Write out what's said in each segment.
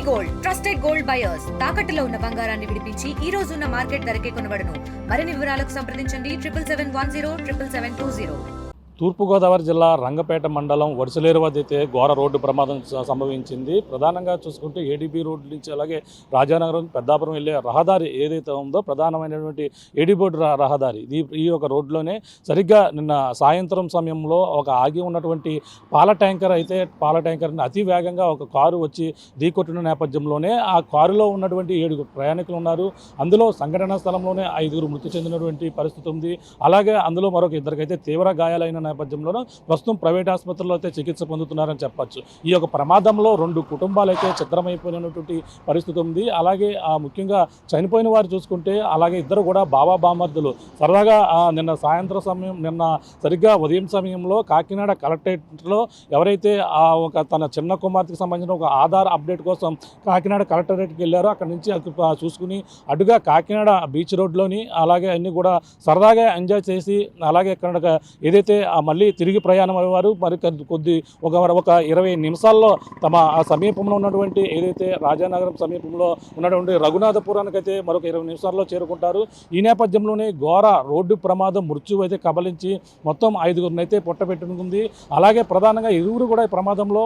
Gold trusted gold buyers తాకట్టులో ఉన్న బంగారాన్ని విడిపించి ఈ రోజు ఉన్న మార్కెట్ ధరకే కొనబడును. మరిన్ని వివరాలకు సంప్రదించండి 7771077720. తూర్పుగోదావరి జిల్లా రంగపేట మండలం వడిసలేరు వద్ద అయితే ఘోర రోడ్డు ప్రమాదం సంభవించింది. ప్రధానంగా చూసుకుంటే ఏడీబీ రోడ్డు నుంచి అలాగే రాజానగరం పెద్దాపురం వెళ్ళే రహదారి ఏదైతే ఉందో ప్రధానమైనటువంటి ఏడీబీ రహదారి ఈ యొక్క రోడ్లోనే సరిగ్గా నిన్న సాయంత్రం సమయంలో ఒక ఆగి ఉన్నటువంటి పాల ట్యాంకర్ని అతి వేగంగా ఒక కారు వచ్చి ఢీకొట్టిన నేపథ్యంలోనే ఆ కారులో ఉన్నటువంటి 7 ప్రయాణికులు ఉన్నారు. అందులో సంఘటనా స్థలంలోనే 5 మృతి చెందినటువంటి పరిస్థితి ఉంది. అలాగే అందులో మరొక 2 అయితే తీవ్ర గాయాలైన నేపథ్యంలో ప్రస్తుతం ప్రైవేట్ ఆసుపత్రిలో అయితే చికిత్స పొందుతున్నారని చెప్పొచ్చు. ఈ యొక్క ప్రమాదంలో 2 కుటుంబాలు అయితే ఛిద్రమైపోయినటువంటి పరిస్థితి ఉంది. అలాగే ముఖ్యంగా చనిపోయిన వారు చూసుకుంటే అలాగే ఇద్దరు కూడా బామర్దులు. సరదాగా నిన్న సరిగ్గా ఉదయం సమయంలో కాకినాడ కలెక్టరేట్లో ఎవరైతే ఒక తన చిన్న కుమార్తెకి సంబంధించిన ఒక ఆధార్ అప్డేట్ కోసం కాకినాడ కలెక్టరేట్కి వెళ్ళారో అక్కడి నుంచి చూసుకుని అటుగా కాకినాడ బీచ్ రోడ్లోని అలాగే అన్నీ కూడా సరదాగా ఎంజాయ్ చేసి అలాగే ఇక్కడ ఏదైతే మళ్ళీ తిరిగి ప్రయాణం అయ్యేవారు మరి ఒక 20 నిమిషాల్లో తమ సమీపంలో ఉన్నటువంటి ఏదైతే రాజానగరం సమీపంలో ఉన్నటువంటి రఘునాథపురానికి అయితే మరొక 20 నిమిషాల్లో చేరుకుంటారు. ఈ నేపథ్యంలోనే ఘోర రోడ్డు ప్రమాదం మృత్యువు అయితే కబలించి మొత్తం 5గురిని అయితే పొట్టబెట్టుకుంది. అలాగే ప్రధానంగా 2 కూడా ఈ ప్రమాదంలో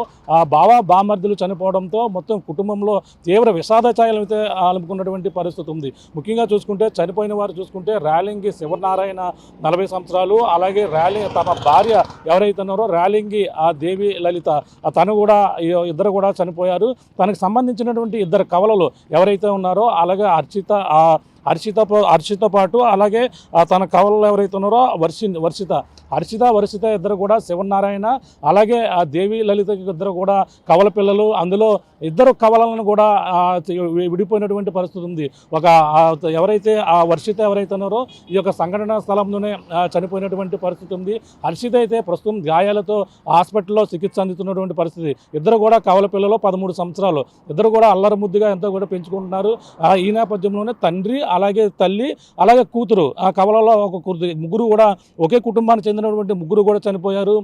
బామర్దులు చనిపోవడంతో మొత్తం కుటుంబంలో తీవ్ర విషాద ఛాయలు అయితే అలుపుకున్నటువంటి పరిస్థితి ఉంది. ముఖ్యంగా చూసుకుంటే చనిపోయిన వారు చూసుకుంటే ర్యాలింగి శివనారాయణ 40 సంవత్సరాలు, అలాగే తమ భార్య ఎవరైతే ఉన్నారో ర్యాలింగి దేవి లలిత తను కూడా ఇద్దరు కూడా చనిపోయారు. తనకు సంబంధించినటువంటి 2 కవలలు ఎవరైతే ఉన్నారో అలాగే హర్షితతో పాటు అలాగే తన కవలలో ఎవరైతే ఉన్నారో వర్షిత ఇద్దరు కూడా శివనారాయణ అలాగే దేవి లలిత ఇద్దరు కూడా కవల పిల్లలు. అందులో 2 కవలను కూడా విడిపోయినటువంటి పరిస్థితి ఉంది. ఎవరైతే వర్షిత ఎవరైతే ఉన్నారో ఈ యొక్క సంఘటన స్థలంలోనే చనిపోయినటువంటి పరిస్థితి ఉంది. హర్షిత అయితే ప్రస్తుతం గాయాలతో హాస్పిటల్లో చికిత్స అందుతున్నటువంటి పరిస్థితి. 2 కూడా కవల పిల్లలు 13 సంవత్సరాలు. 2 కూడా అల్లరి ముద్దుగా ఎంతో కూడా పెంచుకుంటున్నారు. ఈ నేపథ్యంలోనే తండ్రి అలాగే తల్లి అలాగే కూతురు కవలలో ఒక ముగ్గురు కూడా ఒకే కుటుంబానికి చెందినటువంటి 3 కూడా చనిపోయారు.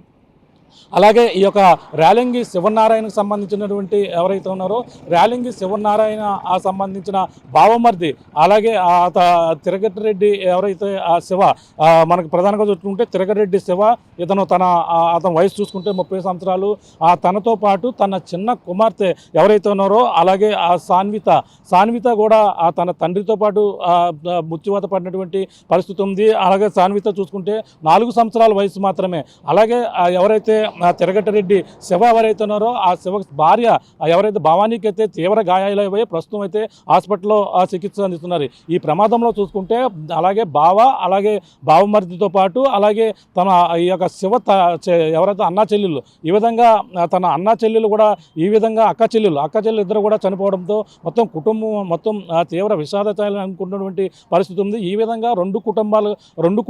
అలాగే ఈ యొక్క ర్యాలింగి శివనారాయణకు సంబంధించినటువంటి ఎవరైతే ఉన్నారో ర్యాలింగి శివనారాయణ సంబంధించిన బావమర్ది అలాగే తిరగటిరెడ్డి ఎవరైతే శివ మనకు ప్రధానంగా చూసుకుంటే తిరగటిరెడ్డి శివ అతని వయసు చూసుకుంటే 30 సంవత్సరాలు. తనతో పాటు తన చిన్న కుమార్తె ఎవరైతే ఉన్నారో అలాగే సాన్విత కూడా తన తండ్రితో పాటు మృత్యువాత పడినటువంటి పరిస్థితి ఉంది. అలాగే సాన్విత చూసుకుంటే 4 సంవత్సరాల వయసు మాత్రమే. అలాగే ఎవరైతే తిరగటిరెడ్డి శివ ఎవరైతే ఉన్నారో ఆ శివ భార్య ఎవరైతే భవానీకి అయితే తీవ్ర గాయాలయ్యాయి ప్రస్తుతం అయితే హాస్పిటల్లో చికిత్స అందిస్తున్నారు. ఈ ప్రమాదంలో చూసుకుంటే అలాగే అలాగే బావమర్దితో పాటు అలాగే తన ఈ యొక్క శివ ఎవరైతే అన్నా చెల్లెళ్ళు ఈ విధంగా తన అన్నా చెల్లెలు కూడా ఈ విధంగా అక్క చెల్లెలు ఇద్దరు కూడా చనిపోవడంతో మొత్తం కుటుంబం తీవ్ర విషాద ఛాయలు అనుకున్నటువంటి పరిస్థితి ఉంది. ఈ విధంగా రెండు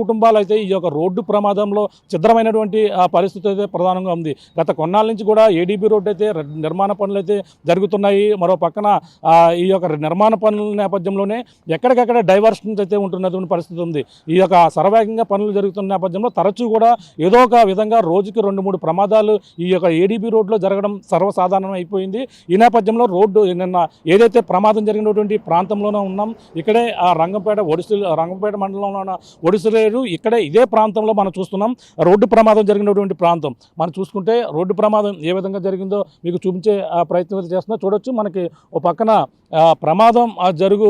కుటుంబాలు అయితే ఈ యొక్క రోడ్డు ప్రమాదంలో ఛిద్రమైనటువంటి పరిస్థితి అయితే ప్రధానంగా ఉంది. గత కొన్నాళ్ళ నుంచి కూడా ఏడీబీ రోడ్డు అయితే నిర్మాణ పనులు అయితే జరుగుతున్నాయి. మరో పక్కన ఈ యొక్క నిర్మాణ పనుల నేపథ్యంలోనే ఎక్కడికక్కడ డైవర్షన్స్ అయితే ఉంటున్నటువంటి పరిస్థితి ఉంది. ఈ యొక్క సర్వేగంగా పనులు జరుగుతున్న నేపథ్యంలో తరచూ కూడా ఏదో ఒక విధంగా రోజుకి 2-3 ప్రమాదాలు ఈ యొక్క ఏడీబీ రోడ్లో జరగడం సర్వసాధారణం అయిపోయింది. ఈ నేపథ్యంలో రోడ్డు నిన్న ఏదైతే ప్రమాదం జరిగినటువంటి ప్రాంతంలోనే ఉన్నాం. ఇక్కడే రంగంపేట మండలంలో ఉన్న ఒడిసిలేరు ఇక్కడే ఇదే ప్రాంతంలో మనం చూస్తున్నాం. రోడ్డు ప్రమాదం జరిగినటువంటి ప్రాంతం మనం చూసుకుంటే రోడ్డు ప్రమాదం ఏ విధంగా జరిగిందో మీకు చూపించే ప్రయత్నం చేస్తున్నా చూడొచ్చు. మనకి ఒక పక్కన ప్రమాదం జరుగు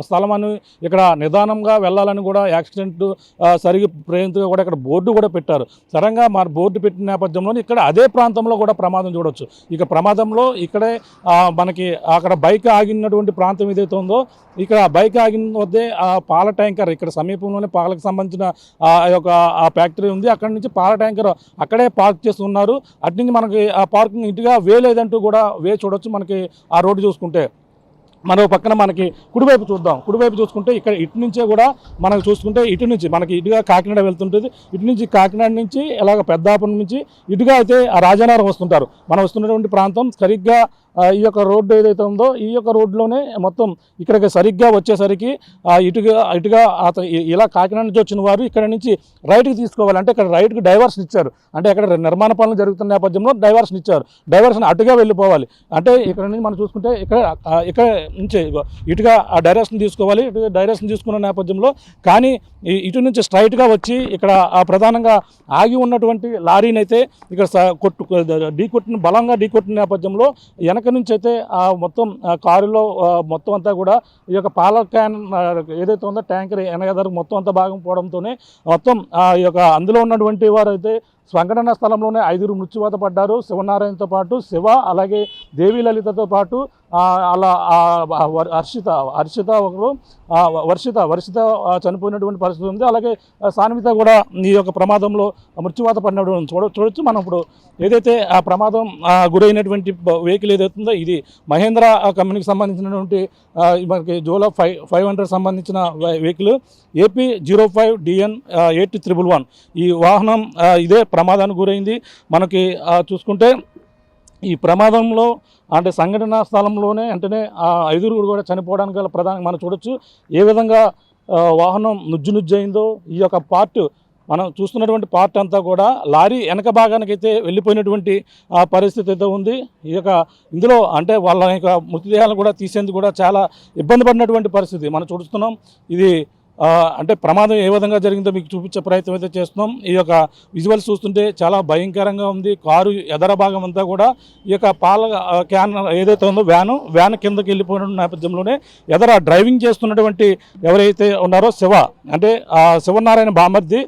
స్థలం అని ఇక్కడ నిదానంగా వెళ్ళాలని కూడా యాక్సిడెంట్ ప్రయంగా కూడా ఇక్కడ బోర్డు కూడా పెట్టారు. సడన్గా మన బోర్డు పెట్టిన నేపథ్యంలో ఇక్కడ అదే ప్రాంతంలో కూడా ప్రమాదం చూడొచ్చు. ఇక ప్రమాదంలో ఇక్కడే మనకి అక్కడ బైక్ ఆగినటువంటి ప్రాంతం ఏదైతే ఉందో ఇక్కడ బైక్ ఆగిన వద్దే పాల ట్యాంకర్ ఇక్కడ సమీపంలోనే పాలకు సంబంధించిన ఫ్యాక్టరీ ఉంది. అక్కడి నుంచి పాల ట్యాంకర్ అక్కడే పార్క్ చేస్తున్నారు. అటు నుంచి మనకి ఆ పార్కింగ్ ఇటుగా వే లేదంటూ కూడా వే చూడొచ్చు. మనకి ఆ రోడ్డు చూసుకుంటే మరో పక్కన మనకి కుడివైపు చూద్దాం. కుడివైపు చూసుకుంటే ఇక్కడ ఇటు నుంచే కూడా మనకు చూసుకుంటే ఇటు నుంచి మనకి ఇటుగా కాకినాడ వెళ్తుంటుంది. ఇటు నుంచి కాకినాడ నుంచి ఇలాగ పెద్దాపురం నుంచి ఇటుగా అయితే ఆ రాజానగరం వస్తుంటారు. మనం వస్తున్నటువంటి ప్రాంతం సరిగ్గా ఈ యొక్క రోడ్డు ఏదైతే ఉందో ఈ యొక్క రోడ్లోనే మొత్తం ఇక్కడికి సరిగ్గా వచ్చేసరికి ఇటుగా ఇలా కాకినాడ నుంచి వచ్చిన వారు ఇక్కడ నుంచి రైట్కి తీసుకోవాలి. అంటే ఇక్కడ రైట్కి డైవర్షన్ ఇచ్చారు. అంటే అక్కడ నిర్మాణ పనులు జరుగుతున్న నేపథ్యంలో డైవర్షన్ ఇచ్చారు. డైవర్షన్ అటుగా వెళ్ళిపోవాలి. అంటే ఇక్కడ నుంచి మనం చూసుకుంటే ఇక్కడ నుంచి ఇటుగా ఆ డైరెక్షన్ తీసుకోవాలి. ఇటు డైరెక్షన్ తీసుకున్న నేపథ్యంలో కానీ ఇటు నుంచి స్ట్రైట్గా వచ్చి ఇక్కడ ప్రధానంగా ఆగి ఉన్నటువంటి లారీని అయితే ఇక్కడ బలంగా ఢీకొట్టిన నేపథ్యంలో వెనక నుంచి అయితే మొత్తం కారులో మొత్తం అంతా కూడా ఈ యొక్క పాల క్యాన్ ఏదైతే ఉందో ట్యాంకర్ వెనకదర మొత్తం అంతా భాగం పోవడంతోనే మొత్తం ఈ యొక్క అందులో ఉన్నటువంటి వారు అయితే సంఘటన స్థలంలోనే 5 మృత్యువాత పడ్డారు. శివనారాయణతో పాటు శివ, అలాగే దేవి లలితతో పాటు అలా వర్షిత చనిపోయినటువంటి పరిస్థితి ఉంది. అలాగే సాన్విత కూడా ఈ యొక్క ప్రమాదంలో మృత్యువాత పడినటువంటి చూడొచ్చు. మనం ఇప్పుడు ఏదైతే ఆ ప్రమాదం గురైనటువంటి వెహికల్ ఏదైతుందో ఇది మహేంద్ర కంపెనీకి సంబంధించినటువంటి మనకి జోలా 500 సంబంధించిన వెహికల్ AP 05 DN 8311 ఈ వాహనం ఇదే ప్రమాదానికి గురైంది. మనకి చూసుకుంటే ఈ ప్రమాదంలో అంటే సంఘటన స్థలంలోనే అంటేనే 5 కూడా చనిపోవడానికి గల ప్రధానంగా మనం చూడొచ్చు. ఏ విధంగా వాహనం నుజ్జు అయిందో ఈ యొక్క పార్ట్ మనం చూస్తున్నటువంటి పార్ట్ అంతా కూడా లారీ వెనక భాగానికి అయితే వెళ్ళిపోయినటువంటి పరిస్థితి అయితే ఉంది. ఈ యొక్క ఇందులో అంటే వాళ్ళ యొక్క మృతదేహాలను కూడా తీసేందుకు కూడా చాలా ఇబ్బంది పడినటువంటి పరిస్థితి మనం చూస్తున్నాం. ఇది అంటే ప్రమాదం ఏ విధంగా జరిగిందో మీకు చూపించే ప్రయత్నం అయితే చేస్తున్నాం. ఈ యొక్క విజువల్స్ చూస్తుంటే చాలా భయంకరంగా ఉంది. కారు ఎదర భాగం అంతా కూడా ఈ యొక్క పాల క్యాన్ ఏదైతే ఉందో వ్యాన్ కిందకి వెళ్ళిపోయిన నేపథ్యంలోనే ఎదర డ్రైవింగ్ చేస్తున్నటువంటి ఎవరైతే ఉన్నారో శివ అంటే శివనారాయణ బామర్ది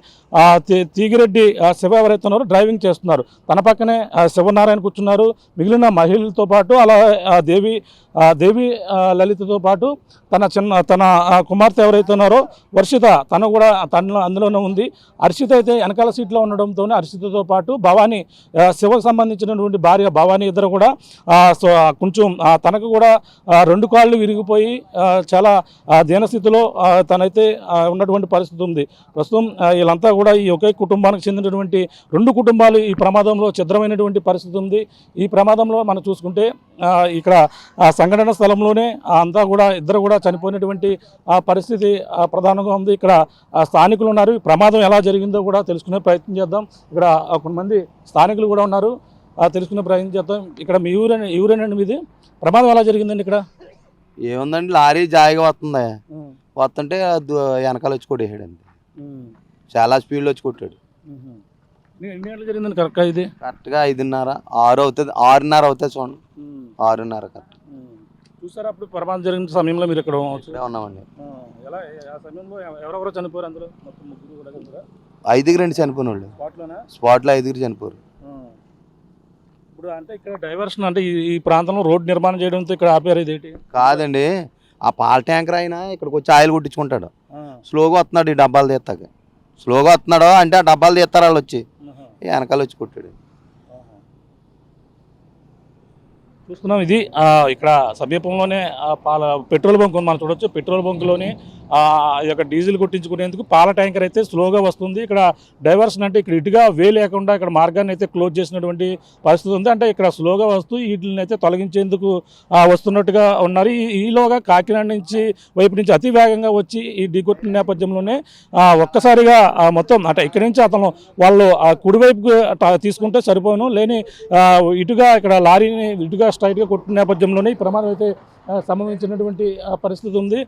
తీగిరెడ్డి శివ ఎవరైతే ఉన్నారో డ్రైవింగ్ చేస్తున్నారు. తన పక్కనే శివనారాయణ కూర్చున్నారు. మిగిలిన మహిళలతో పాటు అలా దేవి లలితతో పాటు తన కుమార్తె ఎవరైతే ఉన్నారో వర్షిత తను కూడా అందులోనే ఉంది. హర్షిత అయితే వెనకాల సీట్లో ఉండడంతోనే హర్షితతో పాటు భవానీ శివకు సంబంధించినటువంటి భార్య భవానీ ఇద్దరు కూడా కొంచెం తనకు కూడా 2 కాళ్ళు విరిగిపోయి చాలా దీనస్థితిలో తనైతే ఉన్నటువంటి పరిస్థితి ఉంది. ప్రస్తుతం వీళ్ళంతా కూడా ఈ ఒకే కుటుంబానికి చెందినటువంటి 2 కుటుంబాలు ఈ ప్రమాదంలో ఛిద్రమైనటువంటి పరిస్థితి ఉంది. ఈ ప్రమాదంలో మనం చూసుకుంటే ఇక్కడ సంఘటన స్థలంలోనే అంతా కూడా ఇద్దరు కూడా చనిపోయినటువంటి పరిస్థితి ప్రధానంగా ఉంది. ఇక్కడ స్థానికులు ఉన్నారు. ఈ ప్రమాదం ఎలా జరిగిందో కూడా తెలుసుకునే ప్రయత్నం చేద్దాం. ఇక్కడ కొంతమంది స్థానికులు కూడా ఉన్నారు. తెలుసుకునే ప్రయత్నం చేద్దాం. ఇక్కడ మీ ఊరేనండి మీది? ప్రమాదం ఎలా జరిగిందండి ఇక్కడ? ఏముందండి, లారీ జాయిగా వస్తుంటే వెనకాల వచ్చి కొట్టేసాడండి. చాలా స్పీడ్లో వచ్చి కొట్టాడు. ఎన్ని గంటలు జరిగిందండి కరెక్ట్గా? ఇది కరెక్ట్గా 5:30 6 అవుతుంది, 6:30 అవుతుంది చూడండి. 6:30 కరెక్ట్. చూసారా అప్పుడు ప్రమాదం జరిగిన సమయంలో మీరు ఇక్కడ ఉన్నామండి. ఎలా ఆ సమయంలో ఎవరెవరో చనిపోయారు? అందులో మొత్తం 3 కూడా చనిపోయారా? 5 చనిపోయిన వాళ్ళు స్పాట్లో 5 చనిపోయారు. ఇప్పుడు అంటే ఇక్కడ డైవర్షన్ అంటే ఈ ప్రాంతంలో రోడ్డు నిర్మాణం చేయడంతో ఇక్కడ ఆపారు. ఇదేంటి కాదండి, ఆ పాల ట్యాంకర్ అయినా ఇక్కడికి వచ్చి ఆయిల్ కొట్టించుకుంటాడు. స్లోగా వస్తున్నాడు, ఈ డబ్బాలు తీస్తాక స్లోగా వస్తున్నాడు అంటే ఆ డబ్బాలు తీస్తారు వాళ్ళు వచ్చి వెనకాల వచ్చి కొట్టాడు. చూస్తున్నాం. ఇది ఇక్కడ సమీపంలోనే పెట్రోల్ బంక్ మనం చూడొచ్చు. పెట్రోల్ బంక్లోని ఈ యొక్క డీజిల్ కొట్టించుకునేందుకు పాల ట్యాంకర్ అయితే స్లోగా వస్తుంది. ఇక్కడ డైవర్షన్ అంటే ఇక్కడ ఇటుగా లేకుండా ఇక్కడ మార్గాన్ని అయితే క్లోజ్ చేసినటువంటి పరిస్థితి ఉంది. అంటే ఇక్కడ స్లోగా వస్తూ వీటిని అయితే తొలగించేందుకు వస్తున్నట్టుగా ఉన్నారు. ఈలోగా కాకినాడ వైపు నుంచి అతి వేగంగా వచ్చి ఈ ఢీకొట్టిన నేపథ్యంలోనే ఒక్కసారిగా మొత్తం అంటే ఇక్కడి నుంచి వాళ్ళు కుడివైపుకు తీసుకుంటే సరిపోను లేని ఇటుగా ఇక్కడ లారీని ఇటుగా స్ట్రైట్గా కొట్టిన నేపథ్యంలోనే ఈ ప్రమాదం అయితే సంభవించినటువంటి పరిస్థితి ఉంది.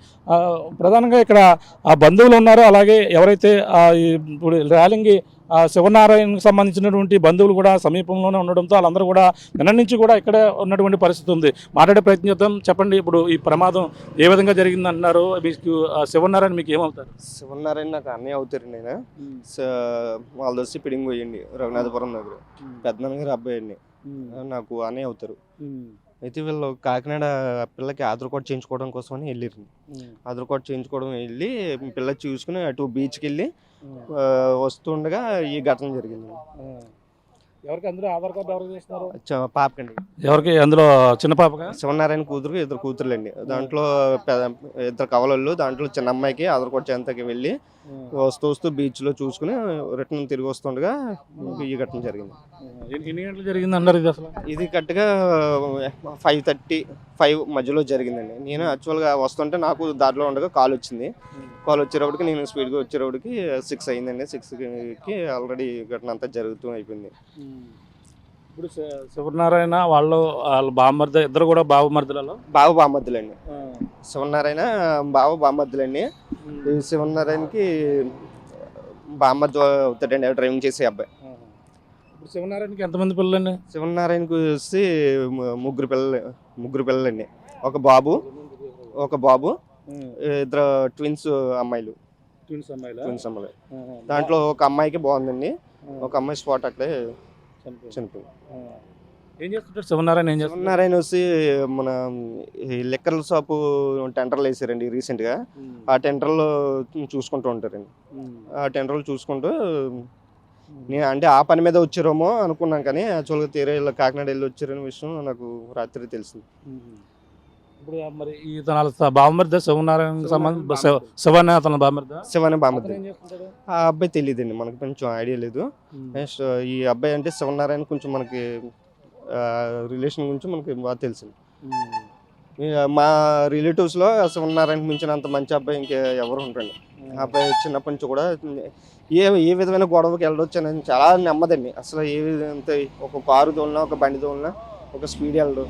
ప్రధానంగా ఇక్కడ బంధువులు ఉన్నారు. అలాగే ఎవరైతే ఇప్పుడు ర్యాలింగ్ శివనారాయణకి సంబంధించినటువంటి బంధువులు కూడా సమీపంలోనే ఉండడంతో వాళ్ళందరూ కూడా నిన్న నుంచి కూడా ఇక్కడే ఉన్నటువంటి పరిస్థితి ఉంది. మాట్లాడే ప్రయత్నం చేద్దాం. చెప్పండి, ఇప్పుడు ఈ ప్రమాదం ఏ విధంగా జరిగింది అంటున్నారు? మీకు శివనారాయణ మీకు ఏమవుతారు? శివనారాయణ నాకు అన్నయ్య అవుతారు. నేను వాళ్ళ వచ్చి పిడింగ్ పోయండి రఘునాథపురం దగ్గర పెద్దనాన్నగారు అబ్బాయి అండి, నాకు అన్నయ్య అవుతారు. అయితే వీళ్ళు కాకినాడ పిల్లకి ఆధార్ కార్డు చేయించుకోవడం కోసమని వెళ్ళారు. ఆధార్ కార్డు చేయించుకోవడం వెళ్ళి పిల్ల చూసుకుని అటు బీచ్కి వెళ్ళి వస్తుండగా ఈ ఘటన జరిగింది. ఎవరికి అందులో ఆధార్ కార్డు ఎవరికి చేస్తున్నారు? పాపకండి, ఎవరికి అందులో చిన్న పాపగా? శివనారాయణ కూతురు, ఇద్దరు కూతురులండి. దాంట్లో ఇద్దరు కవలళ్ళు. దాంట్లో చిన్న అమ్మాయికి ఆధార్ కార్డు చెంతకి వెళ్ళి వస్తూ బీచ్లో చూసుకుని రిటర్న్ తిరిగి వస్తుండగా ఈ ఘటన జరిగింది. ఎన్ని గంటలు జరిగింది అన్నారు ఇది అసలు? ఇది కరెక్ట్గా 5:35 మధ్యలో జరిగిందండి. నేను యాక్చువల్గా వస్తుంటే నాకు దారిలో ఉండగా కాల్ వచ్చింది. కాల్ వచ్చేటప్పటికి నేను స్పీడ్గా వచ్చేటప్పటికి 6 అయిందండి. 6కి ఆల్రెడీ ఘటన అంతా జరుగుతూ అయిపోయింది. ఇప్పుడు శివనారాయణ వాళ్ళ బామర్ద ఇద్దరు కూడా బావమర్దులలో బామర్దులండి. శివనారాయణ బామర్దులండి. ఈ శివనారాయణకి బామర్దు అవుతాడండి, డ్రైవింగ్ చేసే అబ్బాయి. ఇప్పుడు శివనారాయణకి ఎంతమంది పిల్లలండి? శివనారాయణకి వచ్చి ముగ్గురు పిల్లలండి. ఒక బాబు, ఇద్దరు ట్విన్స్ అమ్మాయిలు. దాంట్లో ఒక అమ్మాయికి బాగుందండి, ఒక అమ్మాయి స్పాట్ అక్కడే చనిపోయింది. ఏం చేస్తుంటారు శివనారాయణ? శివనారాయణ వచ్చి మన ఈ లిక్కర్ షాపు టెండర్లు వేసారండి రీసెంట్గా. ఆ టెండర్లో చూసుకుంటూ ఉంటారండి. ఆ టెండర్లు చూసుకుంటూ నేను అంటే ఆ పని మీద వచ్చారేమో అనుకున్నాం, కానీ యాక్చువల్గా తీరే కాకినాడ వెళ్ళి వచ్చారనే విషయం నాకు రాత్రి తెలిసింది. ఇప్పుడు మరి ఇతను బామర్ద శివనారాయణ సంబంధం శివనే అతను బామర్ద శివనే బామర్ద. ఆ అబ్బాయి తెలియదండి, మనకి కొంచెం ఐడియా లేదు. నెక్స్ట్ ఈ అబ్బాయి అంటే శివనారాయణ కొంచెం మనకి రిలేషన్ గురించి మనకి బాగా తెలిసింది. మా రిలేటివ్స్లో శివనారాయణ మించినంత మంచి అబ్బాయి ఇంకే ఎవరు ఉంటారండి. ఆ అబ్బాయి చిన్నప్పటి నుంచి కూడా ఏ విధమైన గొడవకి వెళ్ళొచ్చు అని చాలా నెమ్మదండి. అసలు ఏ విధంత ఒక కారు తోలినా, ఒక బండి తోలినా, ఒక స్పీడ్ వెళ్ళడు.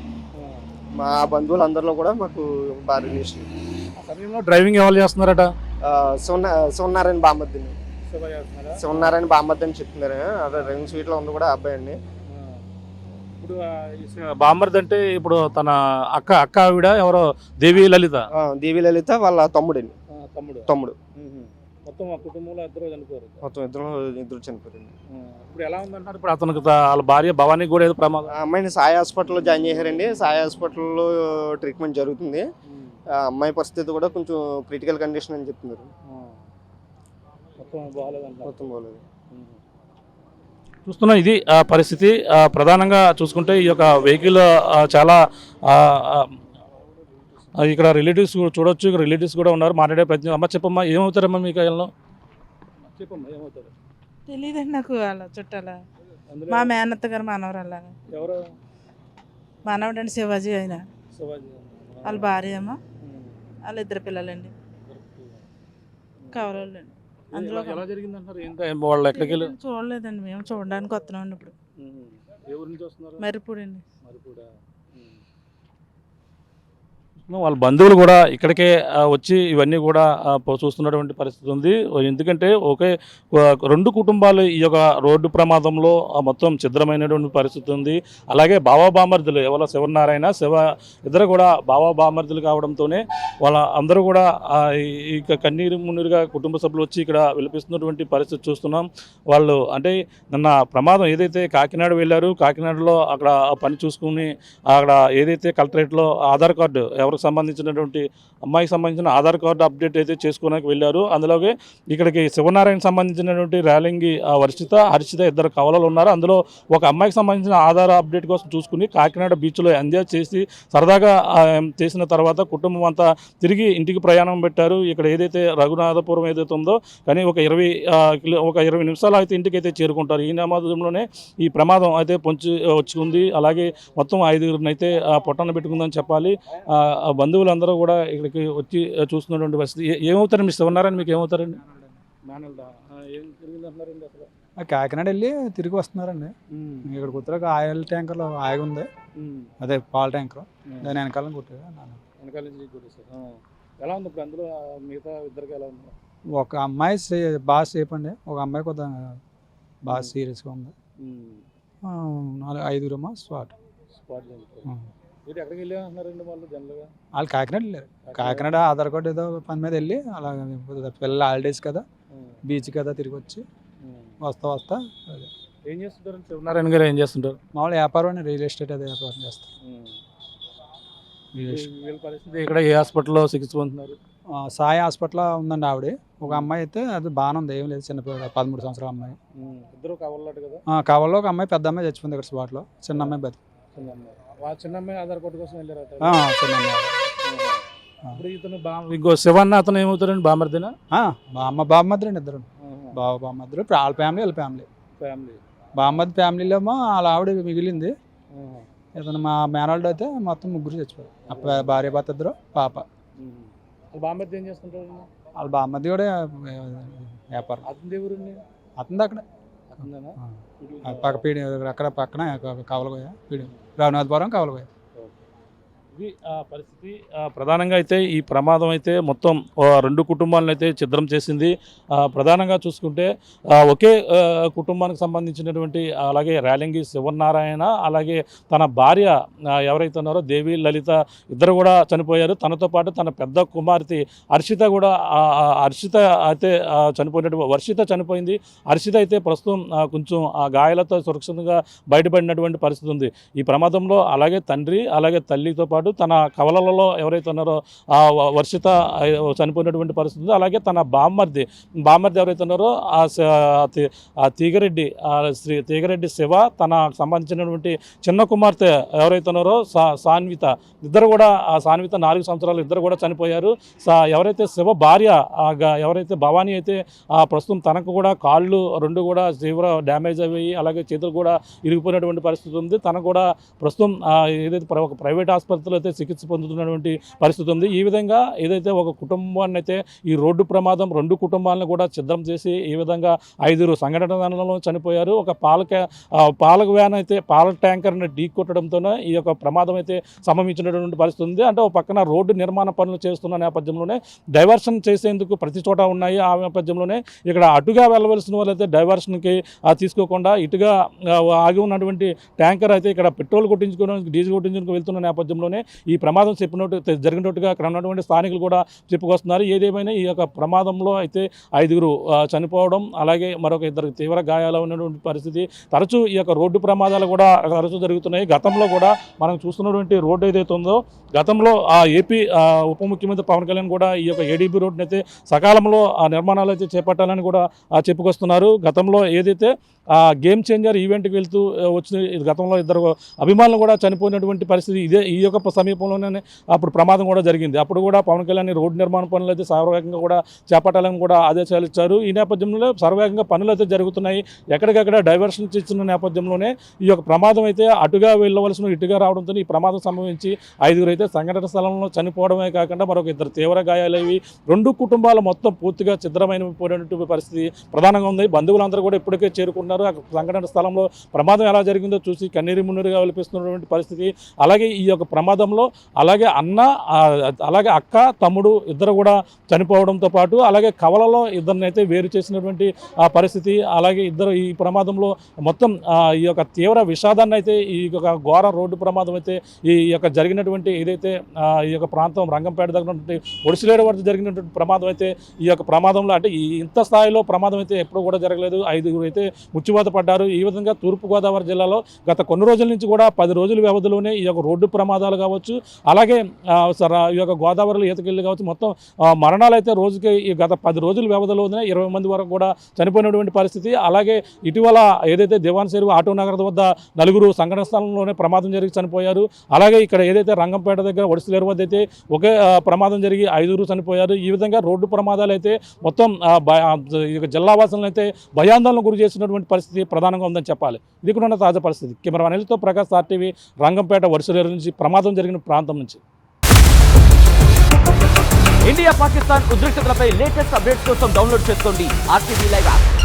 మా బంధువులందరిలో కూడా మాకు బాగా రిలేషన్. డ్రైవింగ్ ఎవరు చేస్తున్నారట? శివనారాయణ బామర్ది అని చెప్తున్నారు. అదే డ్రైవింగ్ సీట్లో ఉంది కూడా అబ్బాయి అండి. ఇప్పుడు బామర్ది అంటే ఇప్పుడు తన అక్క ఆవిడ ఎవరో దేవి లలిత వాళ్ళ తమ్ముడండి. తమ్ముడు. మొత్తం కుటుంబంలో ఇద్దరు చనిపోయారండి. ఇప్పుడు ఎలా ఉందంటారు? ఇప్పుడు అతనికి వాళ్ళ భార్య భవానీ కూడా ఏదో ప్రమాదం. ఆ అమ్మాయిని సాయి హాస్పిటల్లో జాయిన్ చేశారండి. సాయి హాస్పిటల్లో ట్రీట్మెంట్ జరుగుతుంది. ఆ అమ్మాయి పరిస్థితి కూడా కొంచెం క్రిటికల్ కండిషన్ అని చెప్తున్నారు. మొత్తం బాగాలేదు. చూస్తున్నాం ఇది పరిస్థితి. ప్రధానంగా చూసుకుంటే ఈ యొక్క వెహికల్ చాలా ఇక్కడ రిలేటివ్స్ చూడొచ్చు. ఇక్కడ రిలేటివ్స్ కూడా ఉన్నారు, మాట్లాడే ప్రయత్నం. అమ్మ చెప్పమ్మా, ఏమవుతారమ్మా మీకు? చెప్పమ్మా ఏమవుతారు? తెలియదండి నాకు. వాళ్ళ చుట్టాల మా మేనత్త గారు మనవరాల. ఎవరు మనవడండి? శివాజీ. ఆయన వాళ్ళ భార్య ఏమో, వాళ్ళ ఇద్దరు పిల్లలండి, కవలండి. అందులో ఎలా జరిగింది అంటారు? వాళ్ళు ఎక్కడికి వెళ్ళి చూడలేదండి, మేము చూడడానికి వస్తున్నామండి. ఇప్పుడు మర్రిపూడి అండి. వాళ్ళ బంధువులు కూడా ఇక్కడికే వచ్చి ఇవన్నీ కూడా చూస్తున్నటువంటి పరిస్థితి ఉంది. ఎందుకంటే ఒకే 2 కుటుంబాలు ఈ యొక్క రోడ్డు ప్రమాదంలో మొత్తం ఛిద్రమైనటువంటి పరిస్థితి ఉంది. అలాగే బామర్దులు ఎవరో శివనారాయణ ఇద్దరు కూడా బామర్దులు కావడంతోనే వాళ్ళ అందరూ కూడా ఇక కన్నీరు మున్నీరుగా కుటుంబ సభ్యులు వచ్చి ఇక్కడ విలపిస్తున్నటువంటి పరిస్థితి చూస్తున్నాం. వాళ్ళు అంటే నిన్న ప్రమాదం ఏదైతే కాకినాడ వెళ్ళారు, కాకినాడలో అక్కడ పని చూసుకుని అక్కడ ఏదైతే కలెక్టరేట్లో ఆధార్ కార్డు ఎవరికి సంబంధించినటువంటి అమ్మాయికి సంబంధించిన ఆధార్ కార్డు అప్డేట్ అయితే చేసుకోవడానికి వెళ్ళారు. అందులోకి ఇక్కడికి శివనారాయణ సంబంధించినటువంటి ర్యాలింగి హర్షిత ఇద్దరు కవలలు ఉన్నారు. అందులో ఒక అమ్మాయికి సంబంధించిన ఆధార్ అప్డేట్ కోసం చూసుకుని కాకినాడ బీచ్లో ఎంజాయ్ చేసి సరదాగా చేసిన తర్వాత కుటుంబం అంతా తిరిగి ఇంటికి ప్రయాణం పెట్టారు. ఇక్కడ ఏదైతే రఘునాథపురం ఏదైతే ఉందో కానీ ఒక 20 నిమిషాలు అయితే ఇంటికి అయితే చేరుకుంటారు. ఈ నేపథ్యంలోనే ఈ ప్రమాదం అయితే వచ్చుకుంది. అలాగే మొత్తం 5 అయితే పొట్టన పెట్టుకుందని చెప్పాలి. బంధువులందరూ కూడా ఇక్కడికి వచ్చి చూస్తున్నటువంటి పరిస్థితి. ఏమవుతారండి శివనారాయణ? మీకు ఏమవుతారండి? కాకినాడ వెళ్ళి తిరిగి వస్తున్నారండి. ఇక్కడికి ఉత్తర ఆయిల్ ట్యాంకర్లో ఆగి ఉంది, అదే పాల ట్యాంకర్, దాని వెనకాల కొట్టారు. ఎలా ఉంది ఇప్పుడు అందులో మిగతా ఇద్దరికి ఎలా ఉంది? ఒక అమ్మాయి బాగా సేఫ్ అండి, ఒక అమ్మాయి కొద్దిగా బాగా సీరియస్గా ఉంది. 5 స్పాట్. ఎక్కడికి వెళ్ళి అంటున్నారండి వాళ్ళు? జనరల్గా వాళ్ళు కాకినాడ వెళ్ళారు. కాకినాడ ఆధార్ కార్డు ఏదో పని మీద వెళ్ళి అలా పిల్లల హాలిడేస్ కదా, బీచ్ కదా, తిరిగి వచ్చి వస్తా అదే. ఏం చేస్తుంటారు శివనారాయణ గారు? ఏం చేస్తుంటారు? మామూలు వ్యాపారం అండి, రియల్ ఎస్టేట్ అదే వ్యాపారం చేస్తారు. వీళ్ళ పరిస్థితి ఇక్కడ ఏ హాస్పిటల్లో చికిత్స పొందుతున్నారు? సాయి హాస్పిటల్లో ఉందండి ఆవిడ. ఒక అమ్మాయి అయితే అది బాగానే ఉంది, ఏం లేదు, చిన్న 13 సంవత్సరాల అమ్మాయి. ఇద్దరు కవలలాట కదా. కావాలో ఒక అమ్మాయి, పెద్ద అమ్మాయి చచ్చిపోయింది ఇక్కడ స్పాట్లో, చిన్న అమ్మాయి బతి. చిన్న అమ్మాయి ఆధార్ కార్డు కోసం వెళ్ళారు. చిన్న అమ్మాయి. ఇప్పుడు ఇతను ఇంకో శివన్న అతను ఏమవుతారండి? బామర్దినా? బామ్మద్దులు అండి ఇద్దరు, బామ్మద్దులు. ఇప్పుడు వాళ్ళ ఫ్యామిలీ వాళ్ళ ఫ్యామిలీ. బామ్మద్ది ఫ్యామిలీలో ఏమో వాళ్ళ ఆవిడ మిగిలింది. ఇతను మా మేనల్డ్ అయితే మొత్తం 3 చచ్చిపోయారు, భార్య భర్త ఇద్దరు, పాప. బామర్ది ఏం చేస్తుంటారు? వాళ్ళ బామ్మద్ది కూడా వ్యాపారం. అతని ఎవరండి? అతనిది అక్కడ అక్కడ పక్కన కవలగోయ, రఘునాథపురం కవలగోయ. ఇది పరిస్థితి. ప్రధానంగా అయితే ఈ ప్రమాదం అయితే మొత్తం 2 కుటుంబాలను అయితే ఛిద్రం చేసింది. ప్రధానంగా చూసుకుంటే ఒకే కుటుంబానికి సంబంధించినటువంటి అలాగే రేలంగి శివనారాయణ అలాగే తన భార్య ఎవరైతే ఉన్నారో దేవి లలిత ఇద్దరు కూడా చనిపోయారు. తనతో పాటు తన పెద్ద కుమార్తె హర్షిత కూడా, హర్షిత అయితే చనిపోయినటువంటి వర్షిత చనిపోయింది. హర్షిత అయితే ప్రస్తుతం కొంచెం ఆ గాయాలతో సురక్షితంగా బయటపడినటువంటి పరిస్థితి ఉంది. ఈ ప్రమాదంలో అలాగే తండ్రి అలాగే తల్లితో పాటు తన కవలలలో ఎవరైతే ఉన్నారో ఆ వర్షిత చనిపోయినటువంటి పరిస్థితి ఉంది. అలాగే తన బామ్మర్ది ఎవరైతే ఉన్నారో ఆ తీగరెడ్డి శివ, తన సంబంధించినటువంటి చిన్న కుమార్తె ఎవరైతే ఉన్నారో సాన్విత, ఇద్దరు కూడా ఆ సాన్విత 4 సంవత్సరాలు ఇద్దరు కూడా చనిపోయారు. ఎవరైతే శివ భార్య ఎవరైతే భవానీ అయితే ప్రస్తుతం తనకు కూడా కాళ్ళు 2 కూడా తీవ్ర డ్యామేజ్ అయ్యి అలాగే చేతులు కూడా ఇరిగిపోయినటువంటి పరిస్థితి ఉంది. తనకు కూడా ప్రస్తుతం ఏదైతే ఒక ప్రైవేట్ ఆసుపత్రిలో అయితే చికిత్స పొందుతున్నటువంటి పరిస్థితి ఉంది. ఈ విధంగా ఏదైతే ఒక కుటుంబాన్ని అయితే ఈ రోడ్డు ప్రమాదం 2 కుటుంబాలను కూడా ఛిద్రం చేసి ఈ విధంగా 5 సంఘటనలలో చనిపోయారు. ఒక పాల వ్యాన్ అయితే పాల ట్యాంకర్ని ఢీ కొట్టడంతోనే ఈ యొక్క ప్రమాదం అయితే సంభవించినటువంటి పరిస్థితి ఉంది. అంటే ఒక పక్కన రోడ్డు నిర్మాణ పనులు చేస్తున్న నేపథ్యంలోనే డైవర్షన్ చేసేందుకు ప్రతి చోట ఉన్నాయి. ఆ నేపథ్యంలోనే ఇక్కడ అటుగా వెళ్ళవలసిన వాళ్ళైతే డైవర్షన్కి తీసుకోకుండా ఇటుగా ఆగి ఉన్నటువంటి ట్యాంకర్ అయితే ఇక్కడ పెట్రోల్ కొట్టించుకోవడానికి డీజిల్ కొట్టించుకు వెళ్తున్న నేపథ్యంలోనే ఈ ప్రమాదం జరిగినట్టుగా అక్కడ ఉన్నటువంటి స్థానికులు కూడా చెప్పుకొస్తున్నారు. ఏదేమైనా ఈ యొక్క ప్రమాదంలో అయితే 5 చనిపోవడం అలాగే మరొక 2 తీవ్ర గాయాలు ఉన్నటువంటి పరిస్థితి. తరచూ ఈ యొక్క రోడ్డు ప్రమాదాలు కూడా తరచూ జరుగుతున్నాయి. గతంలో కూడా మనం చూస్తున్నటువంటి రోడ్డు ఏదైతే ఉందో గతంలో ఆ ఏపీ ఉప ముఖ్యమంత్రి పవన్ కళ్యాణ్ కూడా ఈ యొక్క ఏడీబీ రోడ్డుని అయితే సకాలంలో ఆ నిర్మాణాలు అయితే చేపట్టాలని కూడా చెప్పుకొస్తున్నారు. గతంలో ఏదైతే గేమ్ చేంజర్ ఈవెంట్కి వెళ్తూ వచ్చిన గతంలో 2 అభిమానులు కూడా చనిపోయినటువంటి పరిస్థితి ఈ యొక్క సమీపంలోనే అప్పుడు ప్రమాదం కూడా జరిగింది. అప్పుడు కూడా పవన్ కళ్యాణ్ రోడ్డు నిర్మాణ పనులు అయితే సర్వేగంగా కూడా చేపట్టాలని కూడా ఆదేశాలు ఇచ్చారు. ఈ నేపథ్యంలో సర్వేగంగా పనులు అయితే జరుగుతున్నాయి. ఎక్కడికక్కడ డైవర్షన్ ఇచ్చిన నేపథ్యంలోనే ఈ యొక్క ప్రమాదం అయితే అటుగా వెళ్ళవలసిన ఇటుగా రావడంతో ఈ ప్రమాదం సంభవించి 5 అయితే సంఘటన స్థలంలో చనిపోవడమే కాకుండా మరొక 2 తీవ్ర గాయాలయ్యి 2 కుటుంబాలు మొత్తం పూర్తిగా ఛిద్రమైనటువంటి పరిస్థితి ప్రధానంగా ఉంది. బంధువులందరూ కూడా ఇప్పటికే చేరుకుంటున్నారు. సంఘటన స్థలంలో ప్రమాదం ఎలా జరిగిందో చూసి కన్నీరు మున్నీరుగా వెలిపిస్తున్నటువంటి పరిస్థితి. అలాగే ఈ యొక్క ప్రమాదంలో అలాగే అన్న అలాగే అక్క తమ్ముడు ఇద్దరు కూడా చనిపోవడంతో పాటు అలాగే కవలలో ఇద్దరినైతే వేరు చేసినటువంటి పరిస్థితి. అలాగే ఇద్దరు ఈ ప్రమాదంలో మొత్తం ఈ యొక్క తీవ్ర విషాదాన్ని అయితే ఈ యొక్క ఘోర రోడ్డు ప్రమాదం అయితే ఈ యొక్క జరిగినటువంటి ఏదైతే ఈ యొక్క ప్రాంతం రంగంపేట దగ్గర ఒడిసిలేరు వద్ద జరిగినటువంటి ప్రమాదం అయితే ఈ యొక్క ప్రమాదంలో అంటే ఇంత స్థాయిలో ప్రమాదం అయితే ఎప్పుడు కూడా జరగలేదు. 5 అయితే ముచ్చివాత పడ్డారు. ఈ విధంగా తూర్పుగోదావరి జిల్లాలో గత కొన్ని రోజుల నుంచి కూడా 10 రోజుల వ్యవధిలోనే ఈ యొక్క రోడ్డు ప్రమాదాలు కావచ్చు అలాగే ఈ యొక్క గోదావరిలో ఈతకెళ్ళి కావచ్చు మొత్తం మరణాలు అయితే రోజుకి ఈ గత 10 రోజుల వ్యవధిలోనే 20 మంది వరకు కూడా చనిపోయినటువంటి పరిస్థితి. అలాగే ఇటీవల ఏదైతే దివాన్ చెరువు ఆటో నగర్ వద్ద 4 సంఘటన స్థలంలోనే ప్రమాదం జరిగి చనిపోయారు. అలాగే ఇక్కడ ఏదైతే రంగంపేట దగ్గర ఒడిసిలేరు వద్ద అయితే ఒకే ప్రమాదం జరిగి 5 చనిపోయారు. ఈ విధంగా రోడ్డు ప్రమాదాలు అయితే మొత్తం జిల్లా వాసులను అయితే భయాందోళన గురి చేసినటువంటి పరిస్థితి ప్రధానంగా ఉందని చెప్పాలి. ఇది కూడా తాజా పరిస్థితి. కెమెరా అనిల్తో ప్రకాష్, ఆర్టీవీ, రంగంపేట ఒడిసిలేరు నుంచి ప్రమాదం జరిగిన ప్రాంతం నుంచి. ఇండియా పాకిస్తాన్ ఉద్రిక్తతలపై లేటెస్ట్ అప్డేట్స్ కోసం డౌన్లోడ్ చేసుకోండి RTV లైవ్ యాప్.